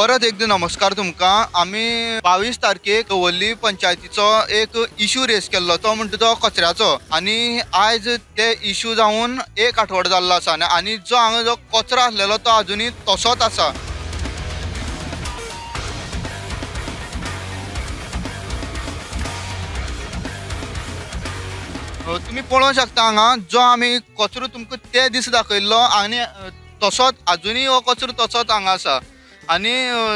परत एकदा नमस्कार तुमकां। आमी 22 तारखेक कवल्ली पंचायतीचो एक इशू रेज केल्लो, तो म्हणटा तो कचऱ्याचो। आनी आयज ते इशू जावन एक आठवडो जाल्लो आसा आनी जो हांगा जो कचरो आसलेलो तो अजुनूय तसोच आसा। तुम्ही पळोवंक शकता हांगा जो आमी कचरो तुमकां ते दीस दाखयल्लो आनी तसोच अजुनूय हो कचरो तसोच हांगा आसा। आनी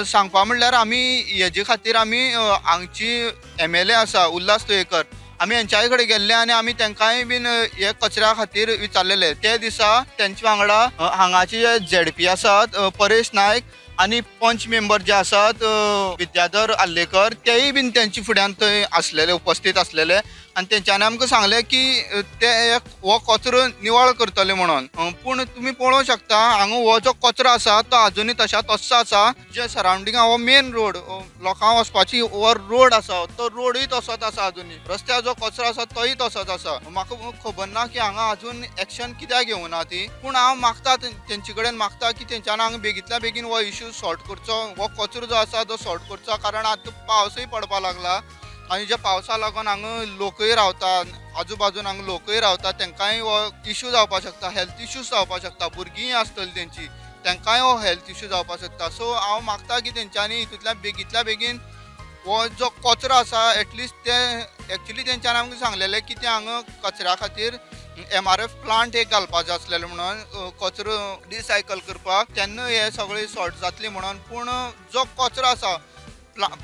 सांगपा म्हणल्यार आमी हेजे खातीर आमी हांगची MLA आसा उल्हास तुयेकर, आमी हेंच्याय कडेन गेल्ले आनी आमी तेंकांय बीन हे कचऱ्या खातीर विचारलेले। ते दिसा तेंचे वांगडा हांगाचे जे ZP आसात परेश नायक आनी पंच मेंबर जे आसात विद्याधर आल्लेकर, तेय बीन तेंचे फुड्यान थंय आसलेले, उपस्थित आसलेले। आनी तेंच्यांनी आमकां सांगले की ते हो कचरो निवळ करतले म्हणून। पूण तुमी पळोवंक शकता हांगा हो जो कचरो आसा तो अजुनूय तशाच तसो आसा। जे सरावंडिंग हो मेन रोड, लोकांक वचपाची हो रोड आसा तो रोडूय तसोच आसा अजुनूय। रस्त्यार जो कचरो आसा तोय तसोच आसा। म्हाका खबर ना की हांगा अजून एक्शन कित्याक घेवना ती, पूण हांव मागता तेंचे कडेन मागता की तेंच्यांनी हांगा बेगींतल्या बेगीन हो इशू सॉर्ट करचो, हो कचरो जो आसा तो सॉर्ट करचो। कारण आतां पावसूय पडपा लागला आनी ज्या पावसा लागून हांगा लोकय रावतात, आजूबाजून हांगा लोकय रावतात, तेंकांय हो इशू जावपाक शकता, हेल्थ इशूज जावपाक शकता। भुरगीं आसतलीं तेंची, तेंकांय हो हेल्थ इशू जावपाक शकता। सो हांव मागता की तेंच्यांनी बेगींतल्या बेगीन हो जो कचरो आसा एटलिस्ट ते एक्चुली तेंच्यांनी आमकां सांगलेलें की ते हांगा कचऱ्या खातीर MRF प्लांट एक घालपाचो आसलेलो म्हणून, कचरो रिसायकल करपाक, तेन्ना हे सगळें सॉर्ट जातली म्हणून। पूण जो कचरो आसा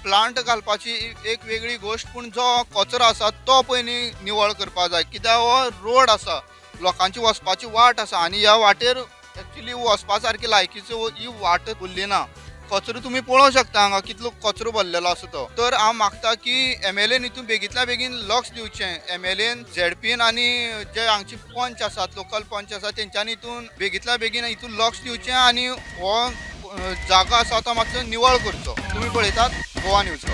प्लांट घालपाची एक वेगळी गोष्ट, पूण जो कचरो आसा तो पयलीं निवळ करपाक जाय। कित्याक हो रोड आसा, लोकांची वचपाची वाट आसा आनी ह्या वाटेर एक्चुली वचपा सारकी लायकीचो ही वाट उरली ना। कचरो तुमी पळोवंक शकता हांगा कितलो कचरो भरलेलो आसा तो। तर हांव मागता की MLAन हितून बेगींतल्या बेगीन लक्ष दिवचें। MLAन ZPन आनी जे हांगचे पंच आसात, लोकल पंच आसात, तेंच्यांनी हितून बेगींतल्या बेगीन हितून लक्ष दिवचें आनी हो जागो आसा तो मातसो निवळ करचो। तुम्ही पळयतात गोवा न्यूज।